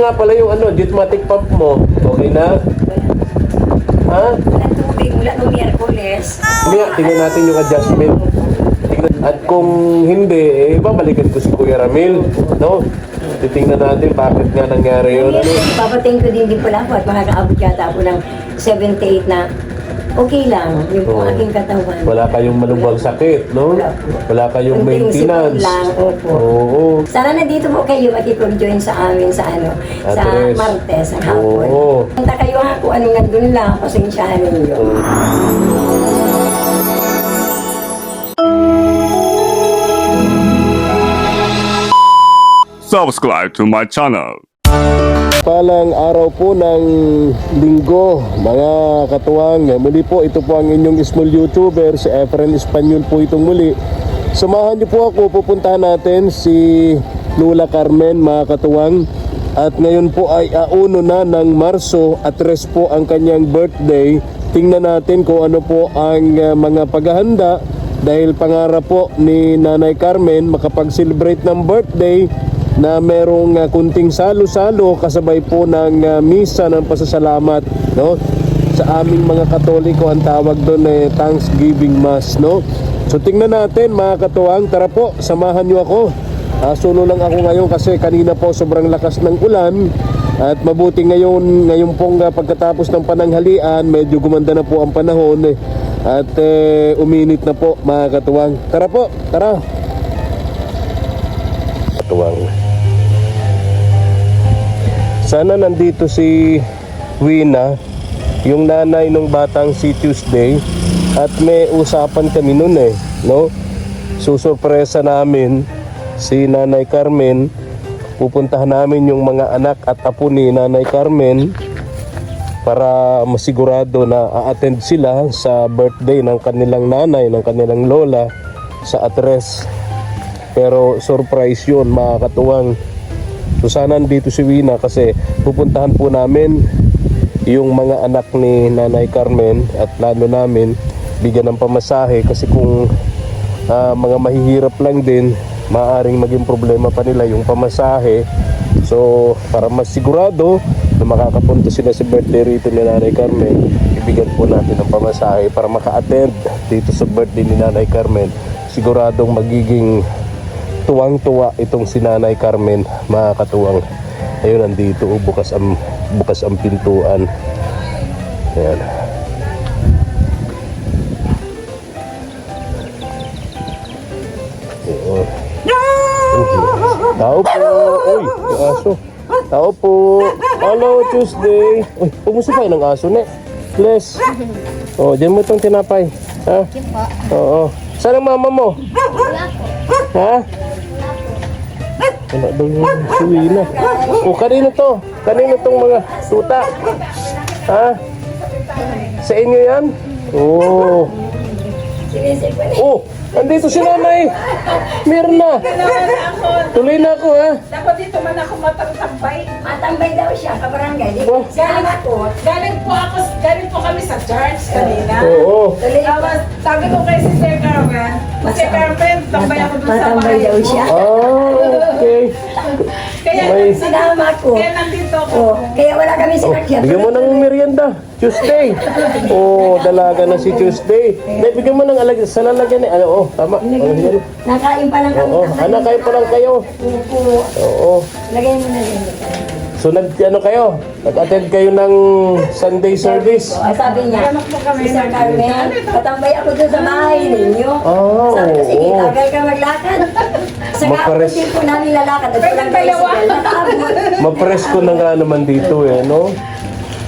Nga pala yung Jutmatic pump mo. Okay na? Ha? Walang tubig mula nung Miyerkules. Kaya, tingnan natin yung adjustment. At kung hindi, babalikan ko si Kuya Ramil. No? Titingnan natin bakit nga nangyari yun. Papating ko din pala ako at makakaabot yata ako ng 78 na okay lang yung aking katawan. Wala kayong malubhang sakit, no? Wala kayong maintenance. Lang, opo. Oo. Sana nandito po kayo at i-join sa amin sa sa Address. Martes, sa hapon. Oo. Punta kayo ha kung anong nandun lang, pasensyahan ninyo. Subscribe to my channel. Palang araw po ng linggo, mga katuwang. Muli po, ito po ang inyong small YouTuber, si Efren Espanyol po itong muli. Samahan niyo po ako, pupuntahan natin si Lola Carmen, mga katuwang. At ngayon po ay 1 na ng Marso at 3 po ang kanyang birthday. Tingnan natin kung ano po ang mga paghahanda dahil pangarap po ni Nanay Carmen makapag-celebrate ng birthday na merong kunting salo-salo kasabay po ng misa ng pasasalamat, no? Sa aming mga Katoliko ang tawag doon Thanksgiving Mass, no? So tingnan natin, mga katuwang, tara po, samahan niyo ako. Solo lang ako ngayon kasi kanina po sobrang lakas ng ulan at mabuti ngayon pong pagkatapos ng pananghalian medyo gumanda na po ang panahon at uminit na po, mga katuwang. Tara po, tara. Katuwang. Sana nandito si Wina, yung nanay ng batang si Tuesday, at may usapan kami noon no? Susurpresa namin si Nanay Carmen. Pupuntahan namin yung mga anak at apo ni Nanay Carmen para masigurado na a-attend sila sa birthday ng kanilang nanay, ng kanilang lola sa address. Pero surprise yun, mga katuwang. So sana dito si Wina kasi pupuntahan po namin yung mga anak ni Nanay Carmen at lalo namin bigyan ng pamasahe kasi kung mga mahihirap lang din, maaaring maging problema pa nila yung pamasahe. So para mas sigurado na makakapunta sila sa birthday rito ni Nanay Carmen, ibigyan po natin ng pamasahe para maka-attend dito sa birthday ni Nanay Carmen. Siguradong magiging tuwang-tuwa itong si Nanay Carmen, mga katuwang. Ayun, nandito bukas ang pintuan. Ayan. Tao po. Uy, yung aso. Tao po. Hello, Tuesday. Uy, pumusi kayo ng aso, ne? Bless. Oh, dyan mo itong tinapay. Ha? Oo. Saan ang mama mo? Ha? Wala daw yung suwina. O, kanino to? Kanino tong mga tuta? Ha? Sa inyo yan? Oo. Oh, andito si Nanay Mirna. Tuloy na ako, ha? Dapat dito man ako matangtambay. Matambay daw siya, kabarangay. Oh. Galing po kami sa church kanina. Oo. Tapos sabi ko kay si Sir Carmen, Sir Carmen, tambay ako dun sa Matambay bahay daw mo. siya. Okay. Kaya, May- Sinama ko. kaya nandito ako. Oh, kaya wala kami sinakyan. Bigyan mo ng merienda, Tuesday. Oh, dalaga na si Tuesday. Dahil bigyan mo ng sa lalagyan eh. Oh, tama. Oh, yan. Nakain pa lang kami. Oo, anak kayo pa lang kayo. Opo. Oo. Lagay mo na rin. So nag-attend kayo ng Sunday service. Sabi niya, Mr. Carmen, patambay ako doon sa bahay ninyo. Oh, Sabi ko, sige, oo. tagal ka maglakad. Sa Mapares- kapon din po namin lalakad. At walang tricycle. Nakaabot. Mapresko na nga naman dito no?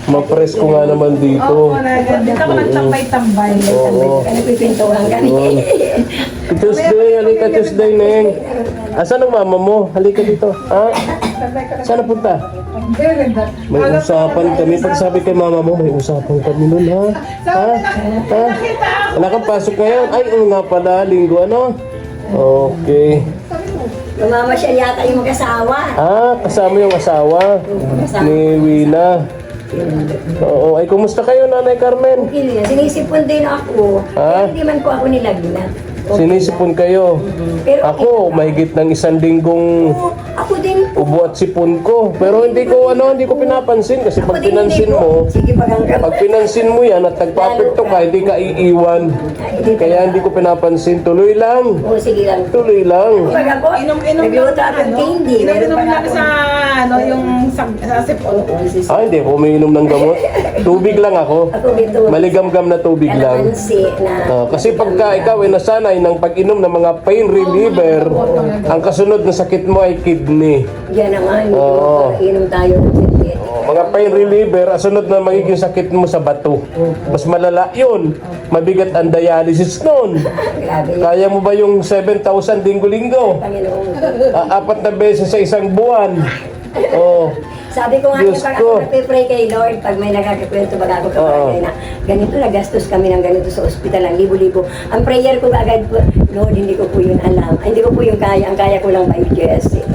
Mapresko nga naman dito. Oo, dito ako nagtambay-tambay. Oo. Kaya pipintuhan kami. Tuesday, halika Tuesday, Neng. Asan ang mama mo? Halika dito. Ha? Saan punta? May usapan kami. Pag sabi kay mama mo, may usapan kami nun, ha? Ha? Ha? Wala kang pasok ngayon? Ay, oo nga pala, linggo, ano? Okay. Lumama siya yata yung mag-asawa. Kasama yung asawa ni Wina. Oo. Ay, kumusta kayo, Nanay Carmen? Sinisipon din ako. Ha? Pero hindi man po ako nilagyan. Sinisipon kayo. Pero Ako, mahigit ng 1 linggong Oo, ako din po. ubo at sipon ko. Pero hindi ko pinapansin kasi Ako pag din hindi pinansin po. mo, Sige, pag pinansin mo yan at nagpapekto ka, hindi ka iiwan. Kaya hindi ko pinapansin. Tuloy lang. Oo, sige lang. Tuloy lang. Pag ako, Inom nagluto ako ng candy. Meron Inom pa lang ako. sa, yung sa sipon. Ah, hindi ako umiinom ng gamot. Tubig lang ako. Ako dito. Maligam-gam na tubig lang. Kalamansi na. Kasi pagka ikaw ay nasanay ng pag-inom ng mga pain reliever, ang kasunod na sakit mo ay kidney. Yan naman. Oo. Inom tayo ng sinti. Mga pain reliever, ang sunod na magiging sakit mo sa bato. Mas malala yun. Mabigat ang dialysis nun. Grabe. Kaya mo ba yung 7,000 linggo-linggo? Panginoon. 4 na beses sa isang buwan. Oh. Sabi ko nga Diyos pag ko. ako nagpe-pray kay Lord, pag may nakakakwento baga ako kapagay na ganito nagastos kami ng ganito sa ospital, ang libo-libo. Ang prayer ko agad po, Lord, hindi ko po yun alam. Ay, hindi ko po yung kaya. Ang kaya ko lang by GSC.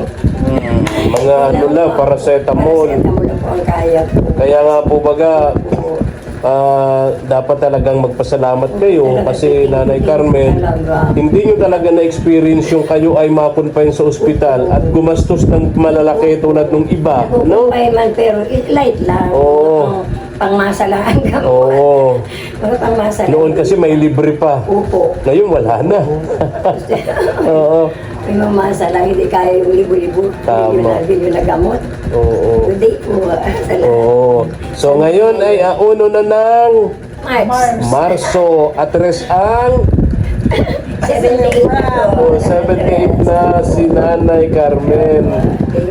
Mga ano lang, paracetamol. Paracetamol lang po ang kaya ko. Kaya nga po baga, dapat talagang magpasalamat kayo kasi Nanay Carmen, hindi nyo talaga na-experience yung kayo ay mapunpain sa ospital at gumastos ng malalaki tulad ng iba, no? Nakukumpay man pero light lang. Oo. Pangmasa lang ang gamot. Oo. Mga pangmasa lang. Noon kasi may libre pa. Upo. Ngayon wala na. Oo. May mamasa lang, hindi kaya yung libo-libo. Tama. Hindi na gamot. Oo. Hindi po. Salamat. Oo. So ngayon ay uno na ng March. Marso at res ang 78 po. 78 na si Nanay Carmen.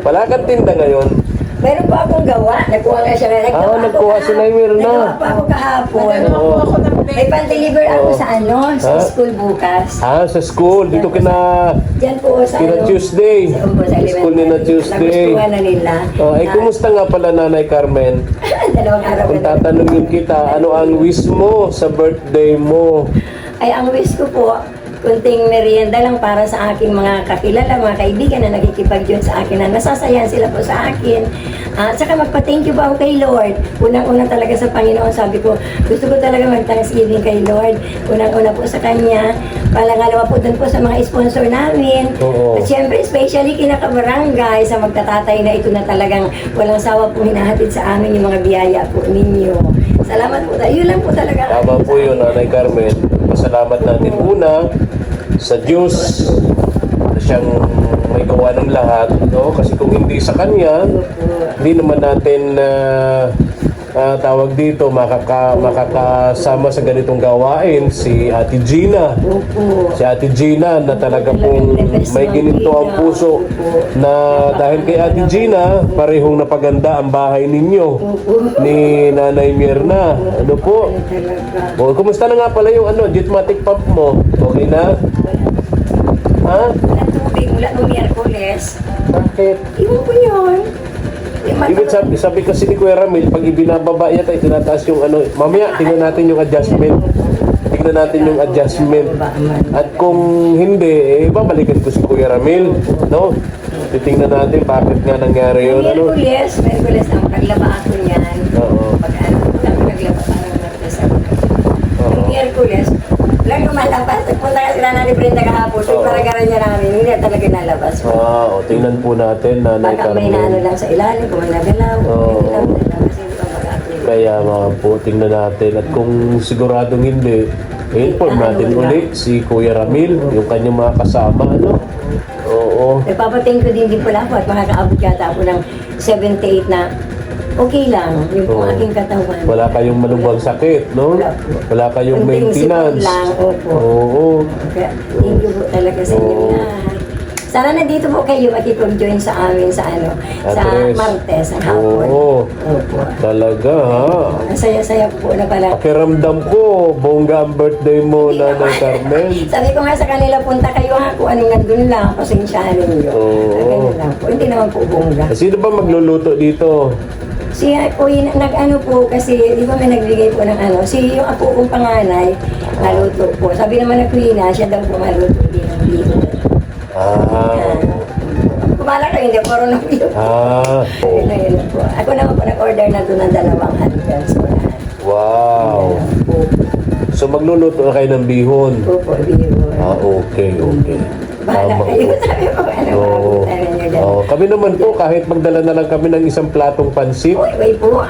Wala kang tinda ngayon? Meron pa akong gawa. Nakuha nga siya. Nagkuha si Nay Mirna. Nagawa pa ako kahapon. Oo. Ako ng May pan-deliver ako sa sa Ha? school bukas. Sa school. Dito kina Diyan po sa Tuesday. Sa School ni na Tuesday. Nagustuhan na nila. Ay, kumusta nga pala Nanay Carmen? Dalawang araw Kung na. tatanungin kita, ano ang wish mo sa birthday mo? Ay, ang wish ko po, kunting merienda lang para sa aking mga kakilala, mga kaibigan na nakikipag-join sa akin, na nasasayan sila po sa akin. Saka magpa-thank you po ako kay Lord. Unang-una talaga sa Panginoon, sabi ko, gusto ko talaga mag-thanksgiving kay Lord. Unang-una po sa Kanya. Palangalawa po dun po sa mga sponsor namin. Oo. At syempre, especially kinaka-barangay sa magtatatay na ito na talagang walang sawa po hinahatid sa amin yung mga biyaya po ninyo. Salamat po. Yun lang po talaga. Tama po yun, Nanay Carmen. Pasalamat natin una sa Diyos na siyang may gawa ng lahat, no? Kasi kung hindi sa Kanya, hindi naman natin tawag dito makakasama sa ganitong gawain si Ate Gina. Opo. Si Ate Gina na talaga pong may gininto ang puso na dahil kay Ate Gina, parehong napaganda ang bahay ninyo ni Nanay Mirna. Ano po? Talaga. O, kumusta na nga pala yung Jetmatic pump mo? Okay na? Ha? Walang tubig mula nung Miyerkules. Bakit? Iwan ko yun. Yung Ibig sabi kasi ni Kuya Ramil, pag ibinababa yata, itinataas yung mamaya, tingnan natin yung adjustment. Tingnan natin yung adjustment. At kung hindi, babalikan ko si Kuya Ramil. No? Titingnan natin bakit nga nangyari yun. Ano? Miyerkules ang paglaba ako niyan. Oo. Pag naglaba parang nagdasa. Oo. Yung Miyerkules, lang lumalabas. Nagpunta ka sila na ni Brenda kahapon. Yung Oo. paragaran niya namin, hindi na talaga nalabas. Tingnan po natin, Nanay Baka may naano Carmen. lang sa ilalim, kung may nagalaw. Oo. Hindi lang nalabas. Hindi pa mag-upload. Kaya mga po, tingnan natin. At kung siguradong hindi, inform natin ulit si Kuya Ramil, yung kanyang mga kasama, ano? Oo. Nagpapating ko din pala po at makakaabot yata ako ng 78 na okay lang yung po Oo. aking katawan. Wala kayong malubhang sakit, no? Wala po. Wala kayong Kunting maintenance. sipon lang, opo. Oo. Kaya, thank you po talaga sa inyo Oo. lahat. Sana nandito po kayo makipag-join sa amin sa sa Address. Martes, ang hapon. Oo. Opo. Talaga, ha? Ang saya-saya po na pala. Pakiramdam ko, bongga ang birthday mo, Nanay Carmen. Sabi ko nga sa kanila, punta kayo ha, kung anong nandun lang, pasensyahan ninyo. Oo. Ganun lang po. Hindi naman po bongga. Sino ba magluluto dito? Si po, nag-ano po, kasi di ba may nagbigay po ng si yung apo kong panganay, naluto po. Sabi naman na Queen, siya daw po maluto din ng dito. Kumala ko, hindi, puro na yun. Yun po. Ako naman po nag-order na doon ng 2 advance po. Wow. So magluluto na kayo ng bihon. Opo, bihon. Okay. Bahala Tama kayo. po. Sabi ko, ano Oo. maabutan nyo dyan. Kami naman po, kahit magdala na lang kami ng isang platong pansit, Uy, wait po.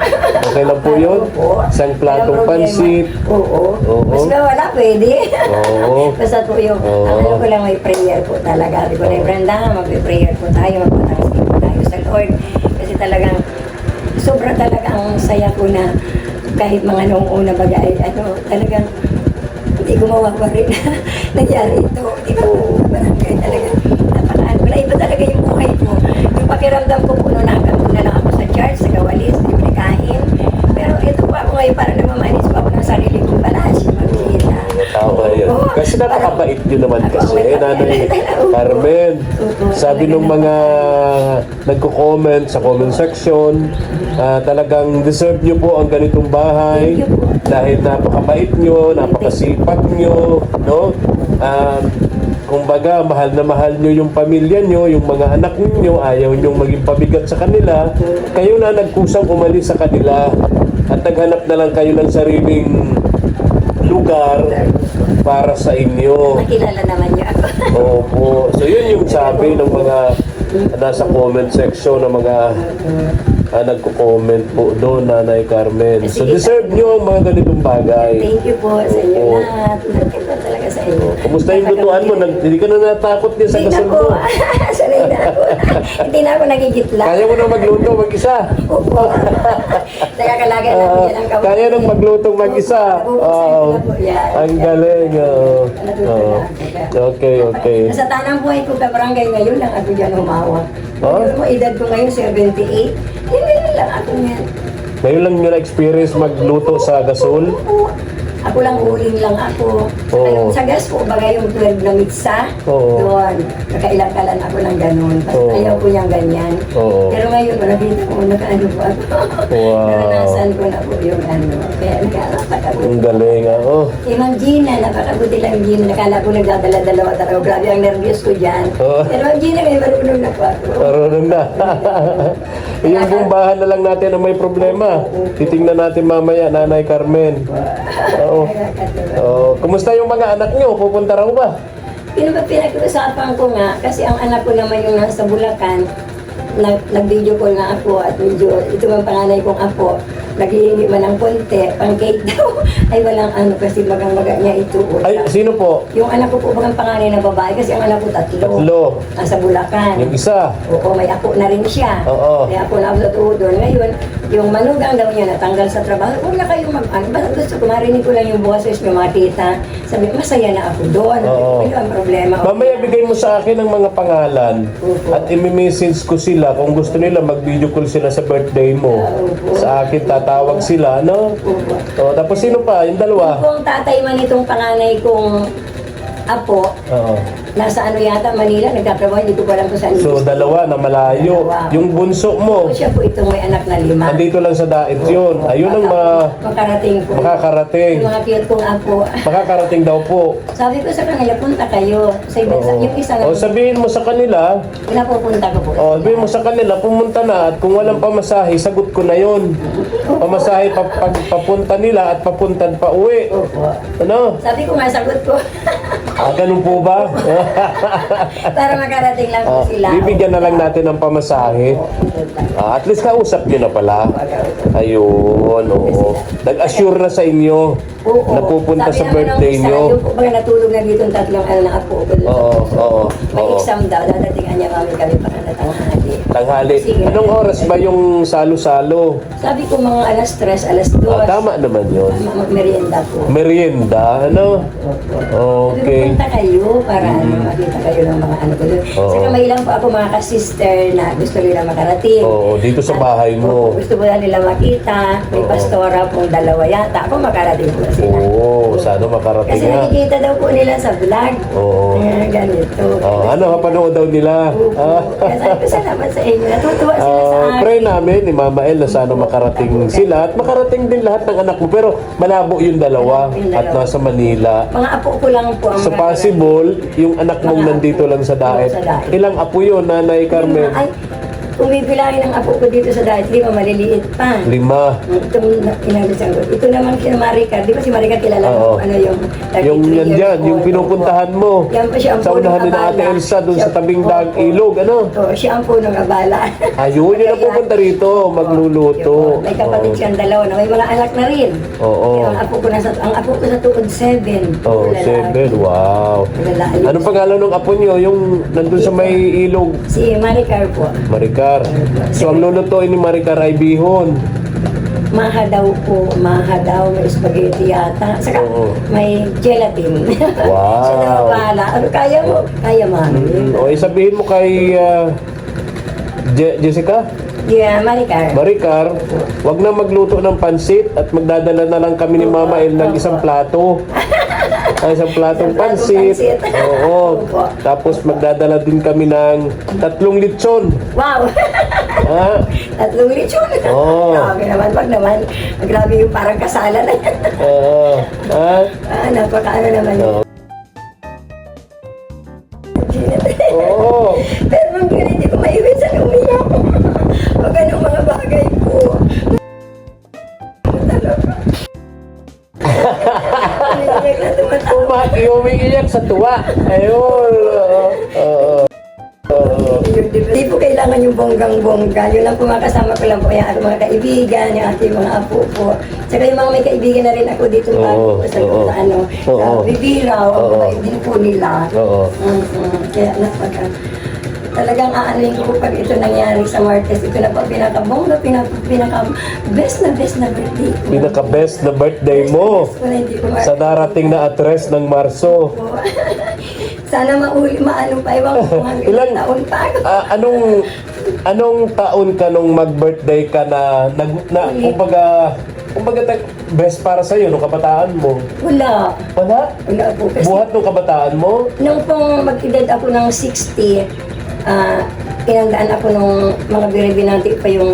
okay lang po yun? Opo. Isang platong Walang problema. pansit. Oo. Oo. Basta wala, pwede. Oo. Basta po yung, Oo. ang ano ko lang may prayer po talaga. Sabi ko na, Brenda, mag-prayer po tayo, magpatangsin po tayo sa Lord. Kasi talagang, sobra talagang saya ko na kahit mga noong una baga ay talagang hindi ko mawawarin na nangyari ito. Di ba? Barangay talaga. Napakaan ko na iba talaga yung buhay ko. Yung pakiramdam ko po noon hanggang na lang ako sa church, sa gawalis, libre kain. Pero ito pa ako ngayon para namamanis pa ako ng sarili kong palasyo. Magkita. Tama yan. Oo. Kasi napakabait nyo naman kasi, Nanay Carmen. Sabi nung mga nagko-comment sa comment section, talagang deserve nyo po ang ganitong bahay dahil napakabait nyo, napakasipag nyo, no? Kumbaga, mahal na mahal nyo yung pamilya nyo, yung mga anak nyo, ayaw nyo maging pabigat sa kanila. Kayo na nagkusang umalis sa kanila at naghanap na lang kayo ng sariling lugar para sa inyo. Nakilala naman niyo ako. Opo. So yun yung sabi ng mga nasa comment section ng mga nagko-comment po doon, Nanay Carmen. So deserve nyo ang mga ganitong bagay. Thank you po sa inyo Oo. lahat. Thank you talaga sa inyo. Kumusta yung lutuan mo? Hindi ka na natakot din sa Hindi na gasol po. mo? Sanay na ako. Hindi na ako nagigitla. Kaya mo na magluto mag-isa? Opo. Nakakalagay na po yan ang kawin. Kaya nang maglutong mag-isa? Ang galing. Okay. Sa tanang buhay ko ka barangay ngayon lang ako dyan humawak. Oh? Yung edad ko ngayon 78. Hindi lang ako yan. Ngayon lang nyo na-experience magluto sa gasol? Oo. Ako lang huling lang ako. Oo. Ayun, sa gas po, bagay yung 12 na mitsa. Oo. Doon. Nakailang kalan ako ng ganun. Basta Oo. ayaw ko niyang ganyan. Oo. Pero ngayon, nakita ko, nakaano po ako. Wow. Naranasan ko na po yung ano. Kaya nakakapag Ang galing. Eh, Ma'am Gina, napakabuti lang Gina. Nakala ko nagdadala-dalawa talaga. Grabe ang nervyos ko dyan. Oo. Pero Ma'am Gina, may marunong na po ako. Marunong na. Yung bumbahan na lang natin ang may problema. Titingnan natin mamaya, Nanay Carmen. Oo. Kumusta yung mga anak nyo? Pupunta raw ba? Pinag-usapan ko nga, kasi ang anak ko naman yung nasa Bulacan, nag-video call nga ako at medyo, ito ang panganay kong apo, naghihingi man ng konti, pang cake daw, ay walang ano kasi magang-maga niya ito. Ay, sino po? Yung anak ko po bagang panganay na babae kasi ang anak ko tatlo. Tatlo. Nasa Bulacan. Yung isa. Oo, may apo na rin siya. Oo. May apo na ako sa tuhod doon. Ngayon, yung manugang daw niya natanggal sa trabaho, huwag na kayong mag-ano. Basta gusto ko, marinig ko lang yung boses niyo, makita. Sabi, masaya na ako doon. Oo. Ano ang problema? Mamaya bigay mo sa akin ang mga pangalan Opo. at imi-message ko sila kung gusto nila mag-video call sila sa birthday mo. Opo. Sa akin tatawag sila, no? Tapos sino pa? Yung dalawa? Kung tatay man itong panganay kong apo, Oo. nasa ano yata, Manila, nagtatrabaho, hindi ko pa alam kung saan. So dalawa na malayo. Dalawa. Yung bunso mo, Siya po itong may anak na 5. andito lang sa Daet yun. Ayun ang Makarating po. makakarating. Yung mga cute kong apo. Makakarating daw po. Sabi ko sa kanila, punta kayo. Sa iba, yung isa na, Sabihin mo sa kanila, pinapupunta ko po. sabihin mo sa kanila, pumunta na at kung walang pamasahe, sagot ko na yun. Pamasahe papunta nila at papunta pa uwi. Opo. Ano? Sabi ko nga, sagot ko. Ganun po ba? Para makarating lang po sila. Bibigyan na lang natin ng pamasahe. At least kausap nyo na pala. Ayun, oo. Nag-assure na sa inyo Oo. na pupunta Sabi sa naman ng birthday isa, nyo. Yung po ba natulog na dito ang tatlong ano na apo ko. Oo. May exam daw, dadatingan niya kami pagkatang hali. Tanghali. Sige. Anong oras ba yung salo-salo? Sabi ko mga alas 3, alas 2. Tama naman yun. Magmerienda po. Merienda, ano? Sabi ko, Okay. punta kayo para makita kayo ng mga ano ko doon. Oo. Saka may ilang po ako mga ka-sister na gusto nila makarating. Oo, dito sa bahay mo. Gusto po nila makita. May Oo. pastora pong 2 yata. Ako makarating po sila. Oo, sana makarating Kasi nga. nakikita daw po nila sa vlog. Oo. Ganito. Ano, kapanood daw nila? Kaya sabi ko, salamat sa inyo. Natutuwa sila sa akin. Pray namin ni Mama El na sana makarating sila at makarating din lahat ng anak mo. Pero malabo yung dalawa Yung at dalawa. nasa Manila. Mga apo ko lang po ang So possible, yung anak mong Mga nandito lang sa Daet. sa Daet. Ilang apo yun, Nanay Carmen? Ay, kung bibilangin ang apo ko dito sa diet, 5 maliliit pa. 5. Itong inalisan ko. Ito naman si Maricar. Di ba si Maricar kilala Oo. mo? Ano yung 33 Yung yan years dyan, yung old. pinupuntahan mo. Yan pa siya ang Sa unahan ni punong Ate abala. Elsa, doon sa Siya- tabing daang Opo. ilog, ano? Oo, siya ang punong abala. Ayun, yun ang pupunta rito, magluluto. Yun. May kapatid siyang dalawa na may mga anak na rin. Oo. Pero ang apo ko sa tukod 7. Oh, 7, wow. Lalaki. Anong pangalan ng apo nyo? Yung nandun sa may ilog, Si Maricar po. Maricar. So, ang lulutuin ni Maricar ay bihon. Maha daw po, maha daw, may spaghetti yata. Saka Oo. may gelatin. Wow. Siya na bahala. Ano kaya mo? Kaya mami. O, sabihin mo kay Jessica, Yeah, Maricar. Maricar, wag na magluto ng pansit at magdadala na lang kami ni Mama El ng isang plato. Ay, isang platong Isang platong pansit. pansit. Oo. Opo. Tapos magdadala din kami ng 3 lechon. Wow! Ha? 3 lechon. Oo. Grabe naman, wag naman. Grabe yung parang kasalan na yan. Oo. Ha? Napakaano naman yun. Oo. Oo. Pero nung yun, hindi ko maiwisan umiyak. Pag anong mga bagay po. Umiiyak na tumatawag. Umiiyak sa tuwa. Ayun. Oo. Hindi po kailangan yung bonggang-bongga. Yun lang po mga kasama ko lang po. Yung aking mga kaibigan, yung aking mga apo po. Tsaka yung mga may kaibigan na rin ako dito bago sa oo. ano. Oo. Sa Bibiraw, ang Oo. mga din po nila. Oo. Kaya napaka talagang aanin ko pag ito nangyari sa Martes. Ito na po pinaka-bongga, pinaka-best na birthday ko. Pinaka-best na birthday mo Wala, hindi ko sa darating na address ng Marso. Sana maano pa, ewan ko kung hanggang Ilang- taon pa ako. Anong taon ka nung mag-birthday ka na kumbaga best para sa iyo nung kabataan mo? Wala. Wala? Wala po. Kasi Buhat nung kabataan mo? nung pong mag-edad ako ng 60, inandaan ako nung mga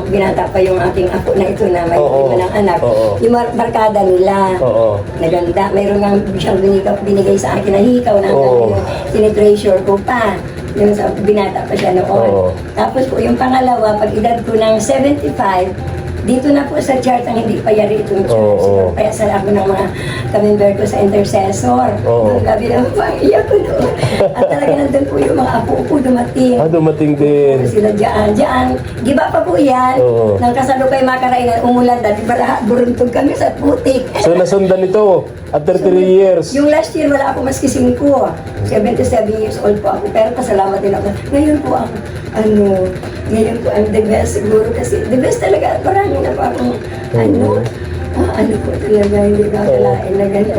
binata pa yung aking apo na ito na may Oo. iba ng anak. Oo. Yung barkada nila. Oo. Naganda. Mayroon nga siyang binigay sa akin na hikaw na Oo. tinitreasure ko pa. Yung sa binata pa siya noon. Oo. Tapos po yung pangalawa, pag edad ko ng 75, dito na po sa chart ang hindi pa yari itong church. Oo. Kaya sa ako ng mga kamember ko sa intercessor. Oo. Ang gabi naman pang iyak ko doon. At talaga nandun po yung mga apo ko dumating. Dumating din. Sila diyan. Giba pa po yan. Oo. Nang kasalukay makarainan, umulan dati para buruntog kami sa putik. So nasundan ito after 3 years. Yung last year, wala ako maski 5. 77 years old po ako. Pero pasalamat din ako. Ngayon po ako, ngayon po ang the best siguro. Kasi the best talaga. Marami na po akong, ano po talaga, hindi ko akalain na gano'n.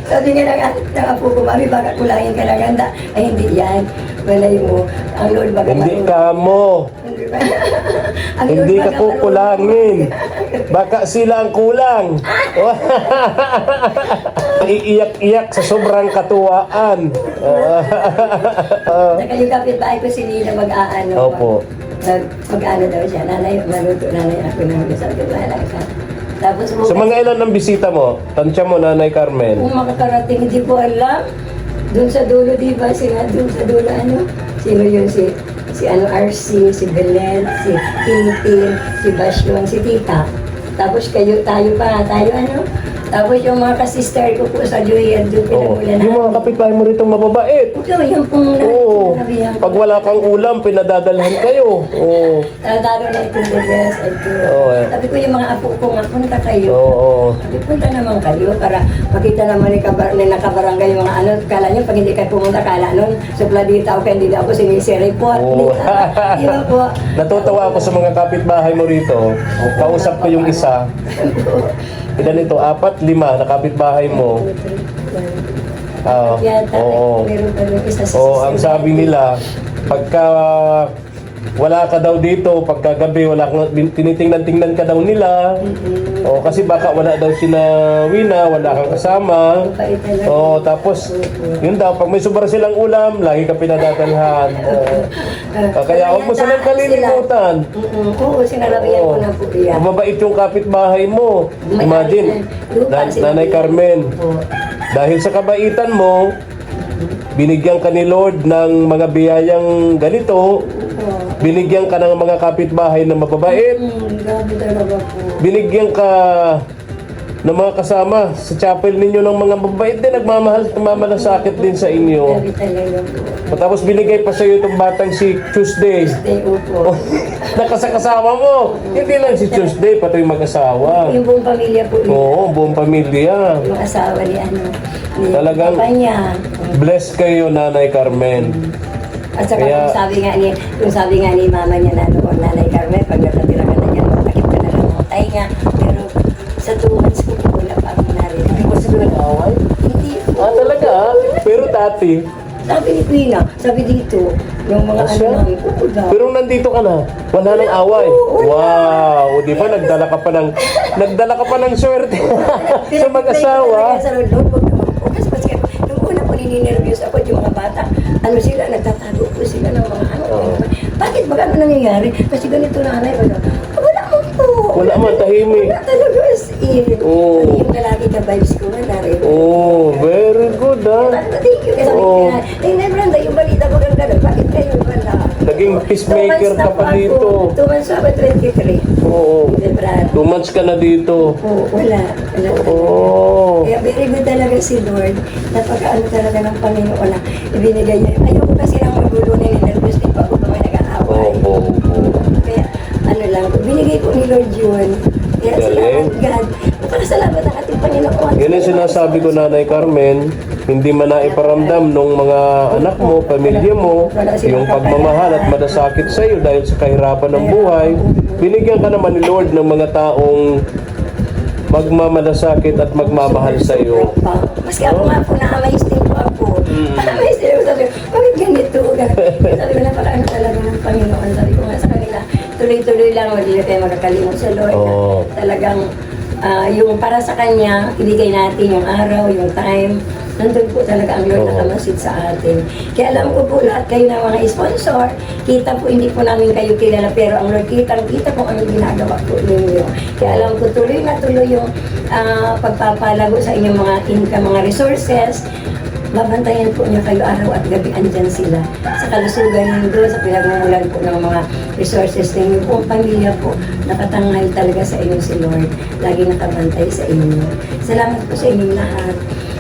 Sabi nga ng apo ko, Mami, baka kulangin ka na ganda. Ay, hindi yan. Malay mo. Ang Lord baka Hindi marunong. ka mo. Ang Lord Hindi ka baka kukulangin. Baka sila ang kulang. Iiyak-iyak sa sobrang katuwaan. Saka yung kapitbahay ko si Nina mag-aano. Opo. Mag-ano daw siya. Nanay, maluto nanay ako na sabi ko, wala ka. Tapos So mga ilan ang bisita mo? Tansya mo, Nanay Carmen. kung makakarating, hindi ko alam. Doon sa dulo, di ba? Doon sa dulo, sino yun? Si RC, si Belen, si Tintin, si Basyon, si Tita. Tapos tayo Tapos yung mga kasister ko po sa Julian, doon Oo. pinagulan Yung mga kapitbahay mo rito mababait. Ito, yung pong Oo. nabihan ko. Pag wala kang ulam, pinadadalhan kayo. Oo. Talo na ito, the best. Oo, eh. Sabi ko yung mga apo ko nga, punta kayo. Oo. Sabi, punta naman kayo para makita naman ni nakabarangay yung mga ano. Kala nyo, pag hindi kayo pumunta, kala nun, supladita o kaya hindi na ako sinisi-report. Oo. Di ba po? Natutuwa ako sa mga kapitbahay mo rito. Kausap ko yung isa. Ilan ito? 4, 5 na kapitbahay mo. Yata, Oo. meron pa rin isa sa Oo, ang sabi nila, pagka wala ka daw dito, pagka gabi wala kang tinitingnan-tingnan ka daw nila. O kasi baka wala daw si na Wina, wala kang kasama. O tapos yun daw, pag may sobra silang ulam, lagi ka pinadadalhan. Kaya huwag mo silang kalilimutan. Oo, sinarabihan ko na po yan. Mabait yung kapitbahay mo. Imagine, Nanay Carmen, dahil sa kabaitan mo, binigyan ka ni Lord ng mga biyayang ganito, Binigyan ka ng mga kapitbahay na mababait. Grabe talaga po. Binigyan ka ng mga kasama sa chapel ninyo ng mga mababait din. Nagmamalasakit din sa inyo. Grabe talaga po. Tapos binigay pa sa iyo itong batang si Tuesday. Stay po. Nakasakasama mo. Hindi lang si Tuesday, pati yung mag-asawa. Yung buong pamilya po. Oo, buong pamilya. Yung asawa ni ni Talagang- papa niya. Bless kayo, Nanay Carmen. At saka Kaya- yung sabi nga ni mama niya na noon, Nanay Carmen, pag nakatira ka na yan, bakit ka na lang ng tainga. Pero sa 2 months ko po, wala pa akong narinig. Hindi ba sila nag-away? Hindi po. Ah, talaga? Pero dati, Sabi ni Queen, sabi dito, yung mga Ah, siya? namin, oo daw. pero nandito ka na. Wala nang away. Wow! Di ba nagdala ka pa ng swerte sa mag-asawa? Sa Lord, huwag naman po. Kasi nung una po nininervyos ako yung mga bata, ano sila, nagtatago po sila ng mga ano. Bakit ba ano nangyayari? Kasi ganito nanay, wala mo po. Wala man, tahimik. Wala talaga as in. Oo. Yung lalaki ka vibes ko nga narin. Oh, very good ah. Thank you. Kasi Oo. tingnan Brenda, yung balita ko ng gano'n, bakit kayo wala? Naging peacemaker 2 months ka na pa po ako. dito. 2 months ako, 23. Oo. February. 2 months ka na dito. Oo, wala. Wala. Oh. Kaya very good talaga si Lord. Napaka-ano talaga ng Panginoon na ibinigay niya. Ayoko kasi lang magulo na nervous din pa ako pa may nag-aaway. Oo. Kaya ano lang, binigay po ni Lord yun. Kaya salamat God. Napakasalamat ang ating Panginoon. Yan ang sinasabi ko, Nanay Carmen, hindi man naiparamdam nung mga anak mo, pamilya mo, yung pagmamahal at madasakit sa iyo dahil sa kahirapan ng buhay. Binigyan ka naman ni Lord ng mga taong magmamalasakit at magmamahal sa iyo. Maski ako nga po, na-amaze din po ako. Na-amaze din ako. Sabi ko, bakit ganito? Sabi ko, napaka-ano talaga ng Panginoon. Sabi ko nga sa kanila, tuloy-tuloy lang, hindi na kayo magkakalimot sa Lord. Oo. Talagang, yung para sa Kanya, ibigay natin yung araw, yung time. Nandun po talaga ang Lord nakamasid sa atin. Kaya alam ko po lahat kayo ng mga sponsor, kita po hindi po namin kayo kilala, pero ang Lord kita po ang ginagawa po ninyo. Kaya alam ko tuloy na tuloy yung pagpapalago sa inyong mga income, mga resources. Babantayan po niya kayo araw at gabi, andyan sila. Sa kalusugan niyo, sa pinagmumulan po ng mga resources ninyo po, pamilya po, nakatangay talaga sa inyo si Lord. Lagi nakabantay sa inyo. Salamat po sa inyong lahat.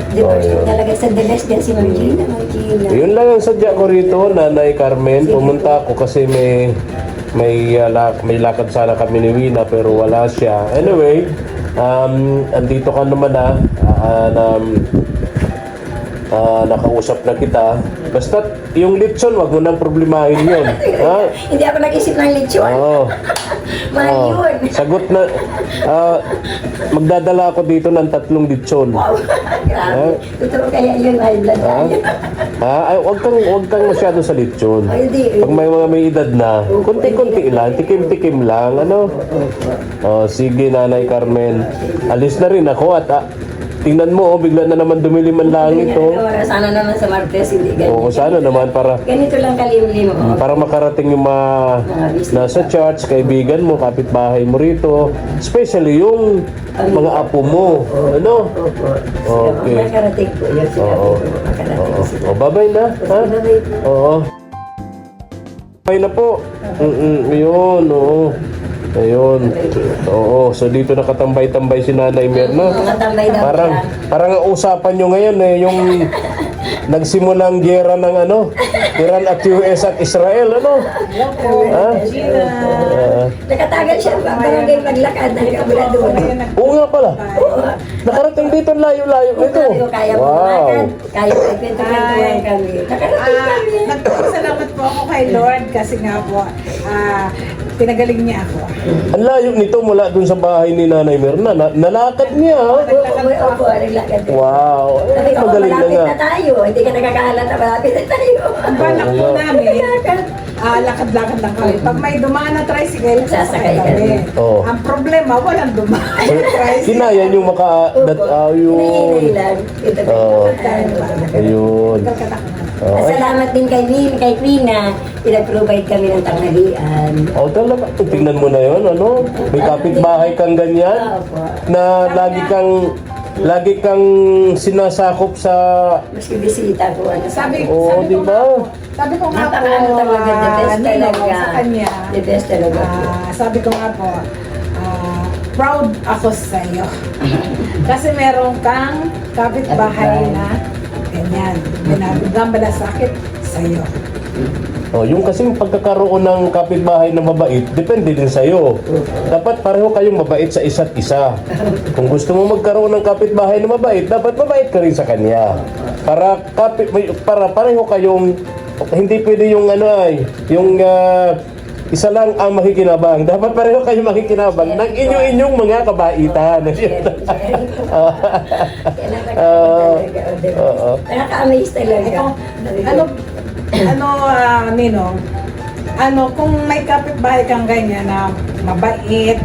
Di ba, talaga sa the best din si Margina. Yun lang ang sadya ko rito, Nanay Carmen. Pumunta ako kasi may lakad sana kami ni Wina pero wala siya. Anyway, andito ka naman nakausap na kita. Basta yung lechon, wag mo nang problemahin yun. Ha? Hindi ako nag-isip ng lechon. Oo. Mahal yun. Sagot na. Magdadala ako dito ng 3 lechon. Wow. Grabe. Totoo kaya yun, high blood Ha? tayo. Ay, wag kang masyado sa lechon. Ay, di. Pag may edad na, kunti-kunti lang, tikim-tikim lang, ano? Oh, sige, Nanay Carmen. Alis na rin ako at tingnan mo, bigla na naman dumilim ang langit, oh. Sana naman sa Martes, hindi ganyan. Oo, sana naman Ganito lang kalimlim, oh. para makarating yung nasa church, kaibigan mo, kapitbahay mo rito, especially yung mga apo mo, ano? Okay. Makarating po yun sila. Oo. Makarating sila. Oh, bye-bye na, ha? Bye-bye po. Oo. Bye na po. Yun, oo. Ayun. Oo, so dito nakatambay-tambay si Nanay Mirna. Nakatambay daw Parang ang usapan nyo ngayon yung nagsimulang gera ng Iran at US at Israel, ano? Ha? Nakatagal siya, barangay paglakad, nagkabula doon. Oo nga pala. Nakarating dito layo-layo ito. Kaya mo Wow. lumakad, kaya mo kwento-kwentuhan kami. Nakarating kami. Nagpapasalamat po ako kay Lord kasi nga po, pinagaling niya ako. Ang layo nito mula dun sa bahay ni Nanay Mirna. Nalakad niya. Opo, naglakad. Wow. Sabi ko, Magaling na malapit nga. na tayo. Hindi ka nakakaalala, malapit na tayo. Ang balak po namin, Naglakad. lakad-lakad lang kami. Pag may dumaan na tricycle, Sasakay sasakay kami. Oo. Ang problema, walang dumaan na tricycle. Kinaya yung ayun. Hinahinay lang. Ito Oo. Ayun. Salamat din kay Queen na pinag-provide kami ng tanghalian. Oh, talaga. Tingnan mo na yun, ano? May kapitbahay kang ganyan Opo. na lagi kang lagi kang sinasakop sa... Maski bisita ko. Sabi Oo, ko di ba? Sabi ko nga po, Napakaano talaga, the best Ninong, talaga. sa kanya. The best talaga po. Sabi ko nga po, proud ako sa iyo. Kasi meron kang kapitbahay na ganyan. Binabigyan malasakit sa iyo. Oh, yung kasing pagkakaroon ng kapitbahay na mabait, depende din sa'yo. Dapat pareho kayong mabait sa isa't isa. Kung gusto mo magkaroon ng kapitbahay na mabait, dapat mabait ka rin sa kanya. Para pareho kayong, hindi pwede yung isa lang ang makikinabang. Dapat pareho kayong makikinabang ng inyong mga kabaitan. Nakaka-amaze talaga. Ninong, kung may kapitbahay kang ganyan na mabait,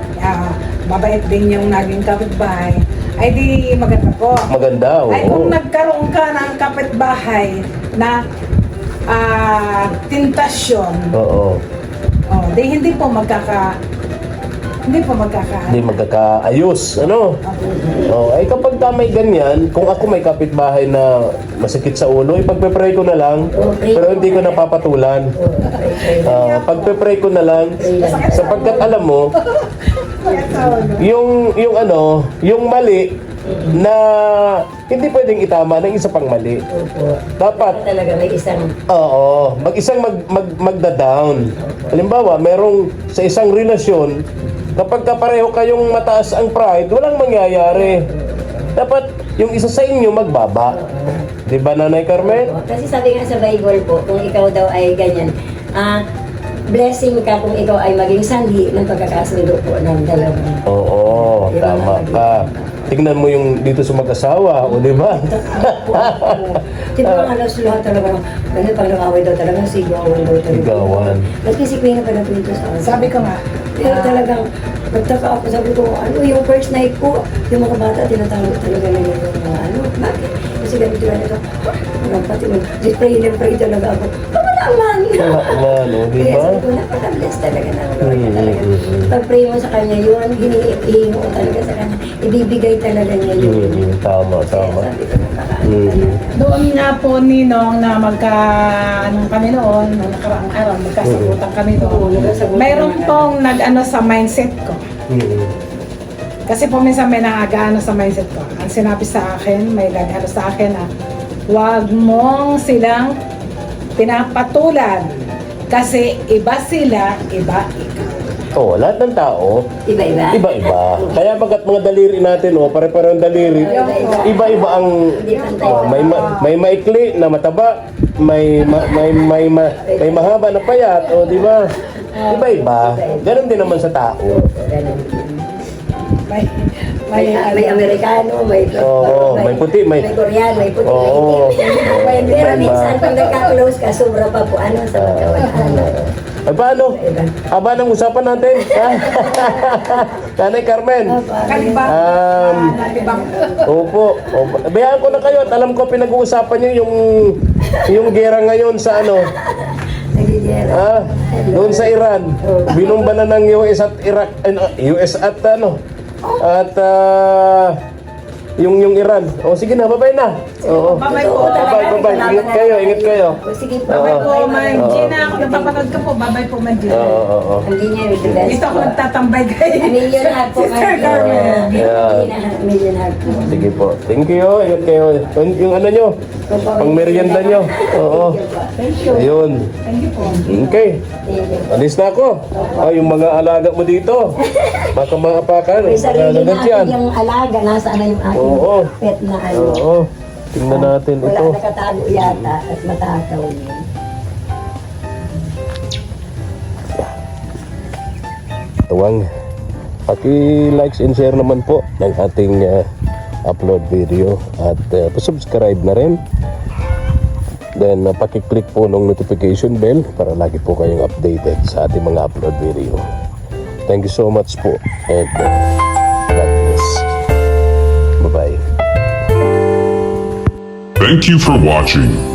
mabait din yung naging kapitbahay, ay di maganda po. Maganda, oo. Ay kung nagkaroon ka ng kapitbahay na tentasyon, Oo. di hindi po magkakaayos, ano? Oh, ay kapag may ganyan, kung ako may kapitbahay na masakit sa ulo, ipagpe-pray ko na lang, pero hindi ko napapatulan. Pagpe-pray ko na lang, sapagkat alam mo, yung mali na hindi pwedeng itama ng isa pang mali. Dapat Talaga may isang mag-isang magda-down. Halimbawa, merong sa isang relasyon, kapag kapareho kayong mataas ang pride, walang mangyayari. Dapat yung isa sa inyo magbaba. Di ba, Nanay Carmen? Kasi sabi nga sa Bible po, kung ikaw daw ay ganyan, blessing ka kung ikaw ay maging sanhi ng pagkakasundo po ng dalawa. Oo, tama ka. Tignan mo yung dito sa mag-asawa, o di ba? Di ba nga lahat talaga, ganyan pag nakaway daw talaga, sigawan daw talaga. Sigawan. Maski si Queen na pa nagpinto sa akin. sabi ko nga, Pero talagang, nagtaka ako, sabi ko, yung first night ko, yung mga bata, tinatawag talaga na yung bakit? Kasi ganito lang ito, walang pati mo, just pray talaga ako, naman! Wala, no? Di Kaya ba? sabi ko, napaka-bless talaga ng Lord na talaga. Pag-pray mo sa Kanya yun, hinihingi mo talaga sa Kanya, ibibigay talaga niya yun. Tama. Kaya sabi ko, napaka-ano talaga. doon nga po Ninong na anong kami noon, nung nakaraang araw, magkasagutan kami doon. Mayroon pong nag-ano sa mindset ko. Kasi po minsan may nag-ano sa mindset ko. Ang sinabi sa akin, may nag-ano sa akin na, huwag mong silang pinapatulan kasi iba sila, iba ikaw. Oo, lahat ng tao, Iba-iba? iba-iba. Kaya bagat mga daliri natin, pare-parehong daliri, iba-iba ang may maikli na mataba, may mahaba na payat, di ba? Iba-iba. Ganon din naman sa tao. May Amerikano, may may puti, may Koreano, may puti, Oo. may itim. Pero minsan pag nagka-close ka, sobra pa po sa magkawalaan. Ay, paano? Haba ng usapan natin. Nanay Carmen. Kalibang, kalibang. Opo. Bayaan ko na kayo at alam ko pinag-uusapan niyo yung gera ngayon sa Nagigera. doon sa Iran. Binumba na ng US at Iraq, US at yung Iran. Sige na, bye-bye na. Oo. Bye-bye po. Bye-bye. Ingat kayo. Sige po. Bye-bye po, Ma'am Gina. Ako napapanood ka po. Bye-bye po, Ma'am Gina. Oo. Hindi niya yung the best. Dito ako nagtatambay kayo. Million hug po. Sister Carmen. Million hug po. Sige po. Thank you. Ingat kayo. Yung ano nyo, pang merienda nyo. Oo. Thank you. Ayun. Thank you po. Okay. Thank you. Alis na ako. Yung mga alaga mo dito. Baka maapakan. May sarili na Agad yan. yung alaga. Nasaan na yung aking Oo. pet na Oo. Tingnan natin Wala ito. nakatago yata at matakaw niya. Tuwang. Paki-likes and share naman po ng ating upload video. At pa-subscribe na rin. Then paki-click po ng notification bell para lagi po kayong updated sa ating mga upload video. Thank you so much po. And God bless. Bye-bye. Thank you for watching.